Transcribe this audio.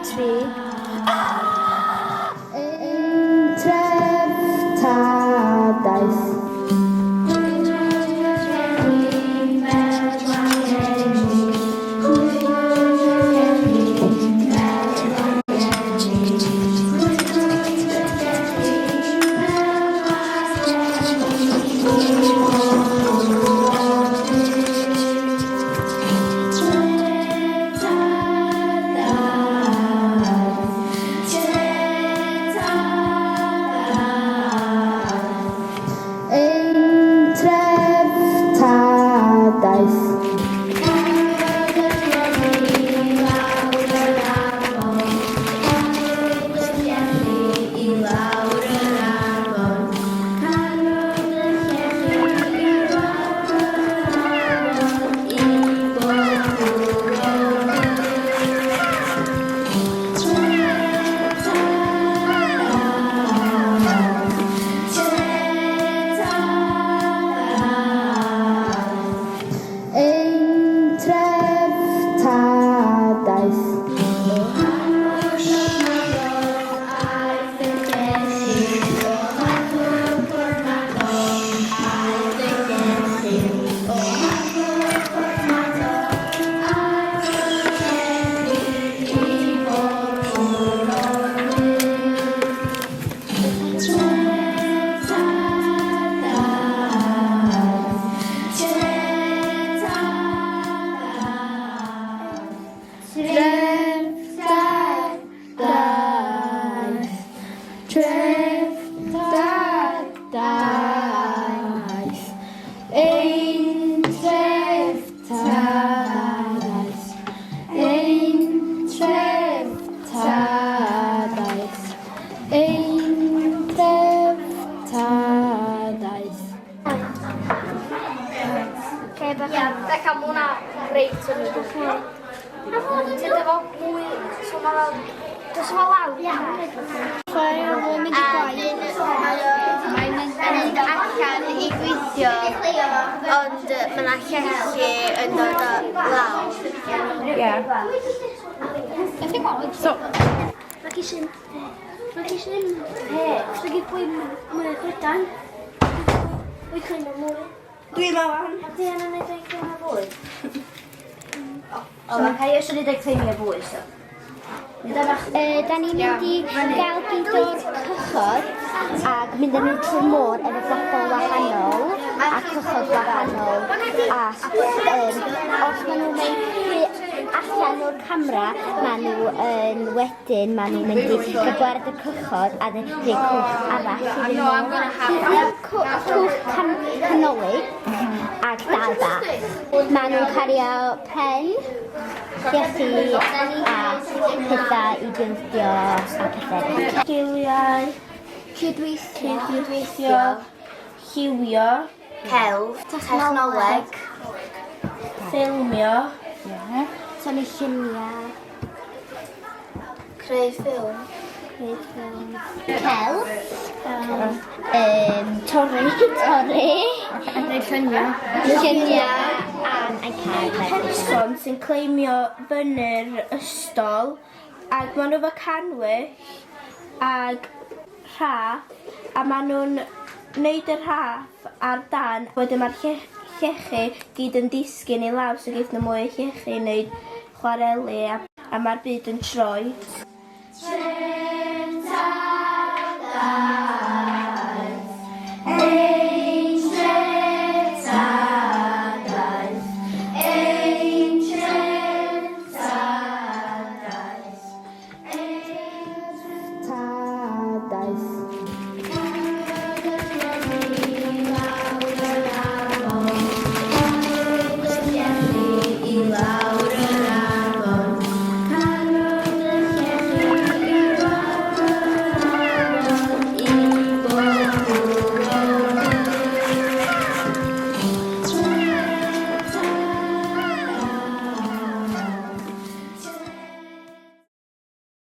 tri. Treftadaeth. Ond mae yna llechi yn dod o lawr. Ie. So... Mae gisyn llygyd bwyd mwy o gwydan. Wy'n cyn o mwy. Dwi'n meddwl. Di yna neud o'i cyn o bwyd? O, mae'n cael ei ystyried o'i cyn o bwyd, so. Da ni'n mynd i gael gydor cychod ac mynd yn trwy môr efo bobl wahanol a cychod wahanol a os maen nhw'n mynd allan o'r camera wedyn maen nhw'n mynd i gyfweld y cychod a rhoi cwch arall cwch canolig ac dal bach. Maen nhw'n cario pen, Llechi a pethau i bildio a pethau. Giliau, Cydweithio, lliwio, celf, technoleg, ffilmio, tynnu lluniau, creu ffilm, celf, torri, lluniau, a'n cael person sy'n cleimio fyny'r ystol ac maen nhw efo canwyll ag rhaff a maen nhw'n wneud y rhaff ar dan. Wedyn mae'r llechi gyd yn disgyn i lawr so geith nhw mwy o llechi wneud chwareli a mae'r byd yn troi. Treftadaeth.